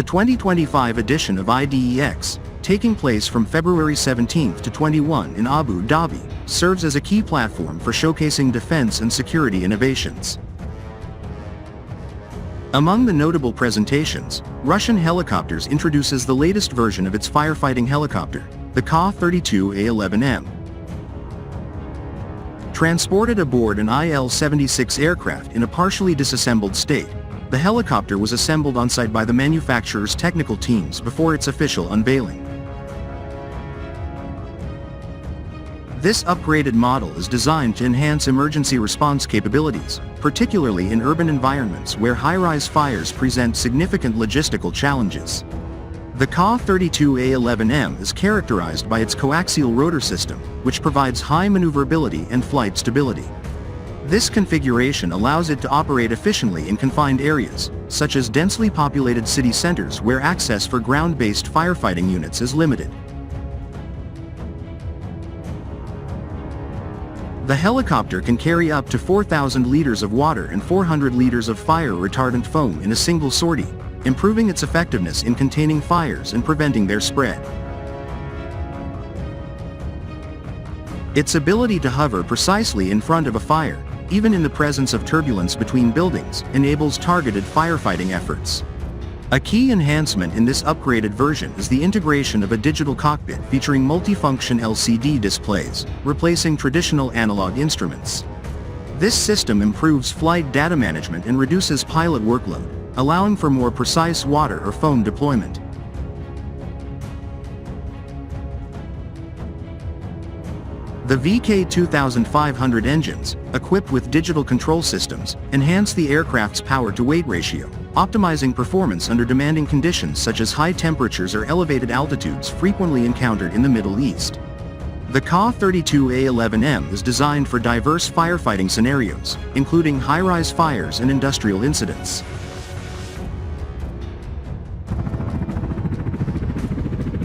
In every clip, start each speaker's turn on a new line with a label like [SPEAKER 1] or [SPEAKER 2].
[SPEAKER 1] The 2025 edition of IDEX, taking place from February 17 to 21 in Abu Dhabi, serves as a key platform for showcasing defense and security innovations. Among the notable presentations, Russian Helicopters introduces the latest version of its firefighting helicopter, the Ka-32A11M. Transported aboard an IL-76 aircraft in a partially disassembled state, the helicopter was assembled on-site by the manufacturer's technical teams before its official unveiling. This upgraded model is designed to enhance emergency response capabilities, particularly in urban environments where high-rise fires present significant logistical challenges. The Ka-32A11M is characterized by its coaxial rotor system, which provides high maneuverability and flight stability. This configuration allows it to operate efficiently in confined areas, such as densely populated city centers where access for ground-based firefighting units is limited. The helicopter can carry up to 4,000 liters of water and 400 liters of fire-retardant foam in a single sortie, improving its effectiveness in containing fires and preventing their spread. Its ability to hover precisely in front of a fire, even in the presence of turbulence between buildings, enables targeted firefighting efforts. A key enhancement in this upgraded version is the integration of a digital cockpit featuring multifunction LCD displays, replacing traditional analog instruments. This system improves flight data management and reduces pilot workload, allowing for more precise water or foam deployment. The VK2500 engines, equipped with digital control systems, enhance the aircraft's power-to-weight ratio, optimizing performance under demanding conditions such as high temperatures or elevated altitudes frequently encountered in the Middle East. The Ka-32A11M is designed for diverse firefighting scenarios, including high-rise fires and industrial incidents.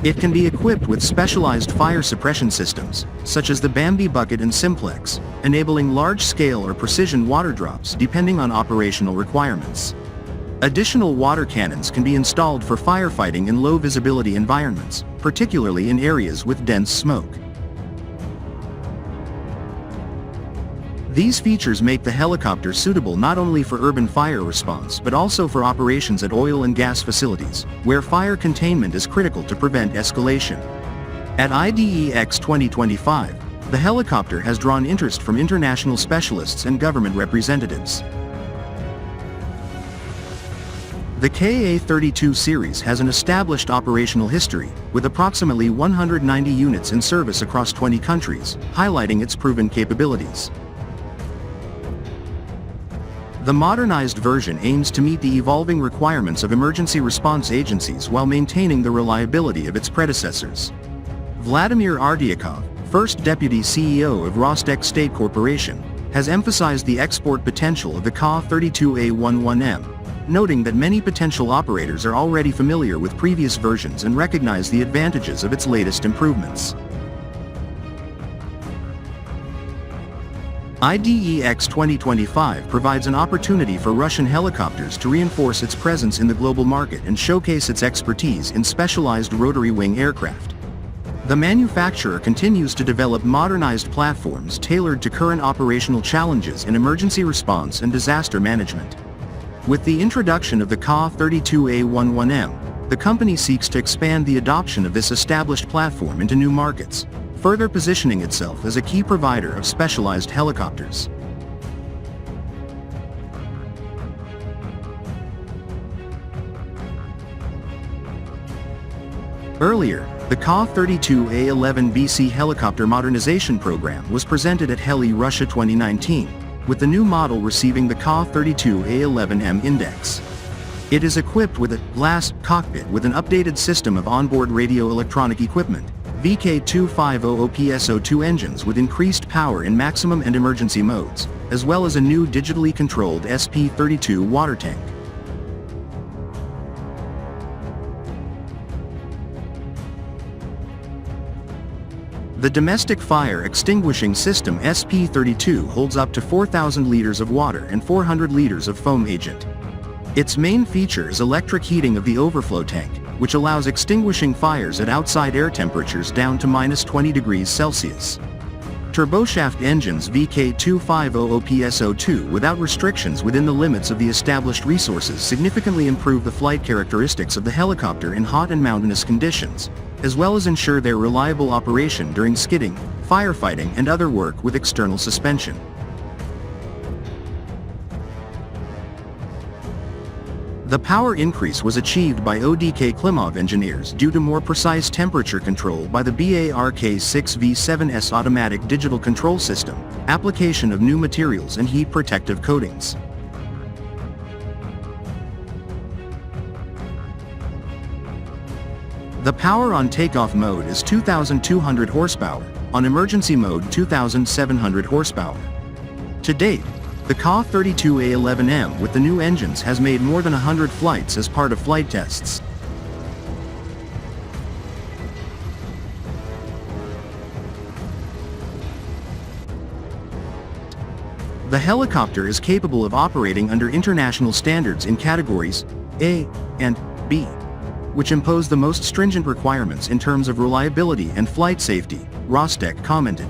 [SPEAKER 1] It can be equipped with specialized fire suppression systems, such as the Bambi bucket and Simplex, enabling large-scale or precision water drops depending on operational requirements. Additional water cannons can be installed for firefighting in low-visibility environments, particularly in areas with dense smoke. These features make the helicopter suitable not only for urban fire response but also for operations at oil and gas facilities, where fire containment is critical to prevent escalation. At IDEX 2025, the helicopter has drawn interest from international specialists and government representatives. The Ka-32 series has an established operational history, with approximately 190 units in service across 20 countries, highlighting its proven capabilities. The modernized version aims to meet the evolving requirements of emergency response agencies while maintaining the reliability of its predecessors. Vladimir Artyakov, first deputy CEO of Rostec State Corporation, has emphasized the export potential of the Ka-32A11M, noting that many potential operators are already familiar with previous versions and recognize the advantages of its latest improvements. IDEX 2025 provides an opportunity for Russian helicopters to reinforce its presence in the global market and showcase its expertise in specialized rotary wing aircraft. The manufacturer continues to develop modernized platforms tailored to current operational challenges in emergency response and disaster management. With the introduction of the Ka-32A11M, the company seeks to expand the adoption of this established platform into new markets, further positioning itself as a key provider of specialized helicopters. Earlier, the Ka-32A11BC helicopter modernization program was presented at Heli Russia 2019, with the new model receiving the Ka-32A11M index. It is equipped with a glass cockpit with an updated system of onboard radio electronic equipment, VK2500PSO2 engines with increased power in maximum and emergency modes, as well as a new digitally controlled SP32 water tank. The domestic fire extinguishing system SP32 holds up to 4,000 liters of water and 400 liters of foam agent. Its main feature is electric heating of the overflow tank, which allows extinguishing fires at outside air temperatures down to -20 degrees Celsius. Turboshaft engines VK2500PSO2 without restrictions within the limits of the established resources significantly improve the flight characteristics of the helicopter in hot and mountainous conditions, as well as ensure their reliable operation during skidding, firefighting and other work with external suspension. The power increase was achieved by ODK Klimov engineers due to more precise temperature control by the BARK-6V7S automatic digital control system, application of new materials and heat protective coatings. The power on takeoff mode is 2,200 horsepower, on emergency mode 2,700 horsepower. To date, the KA-32A11M with the new engines has made more than 100 flights as part of flight tests. The helicopter is capable of operating under international standards in categories A and B, which impose the most stringent requirements in terms of reliability and flight safety, Rostec commented.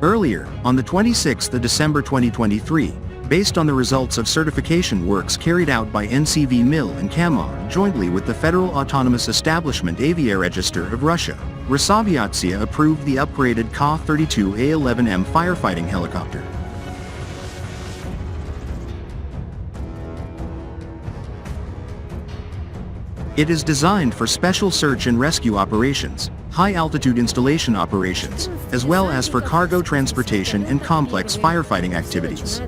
[SPEAKER 1] Earlier, on the 26th of December 2023, based on the results of certification works carried out by NCV MIL and KAMAR jointly with the Federal Autonomous Establishment Aviaregister of Russia, Rosaviatsia approved the upgraded KA-32A11M firefighting helicopter. It is designed for special search and rescue operations, high-altitude installation operations, as well as for cargo transportation and complex firefighting activities.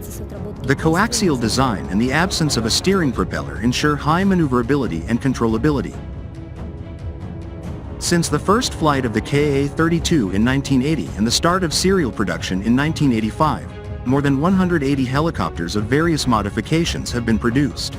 [SPEAKER 1] The coaxial design and the absence of a steering propeller ensure high maneuverability and controllability. Since the first flight of the KA-32 in 1980 and the start of serial production in 1985, more than 180 helicopters of various modifications have been produced.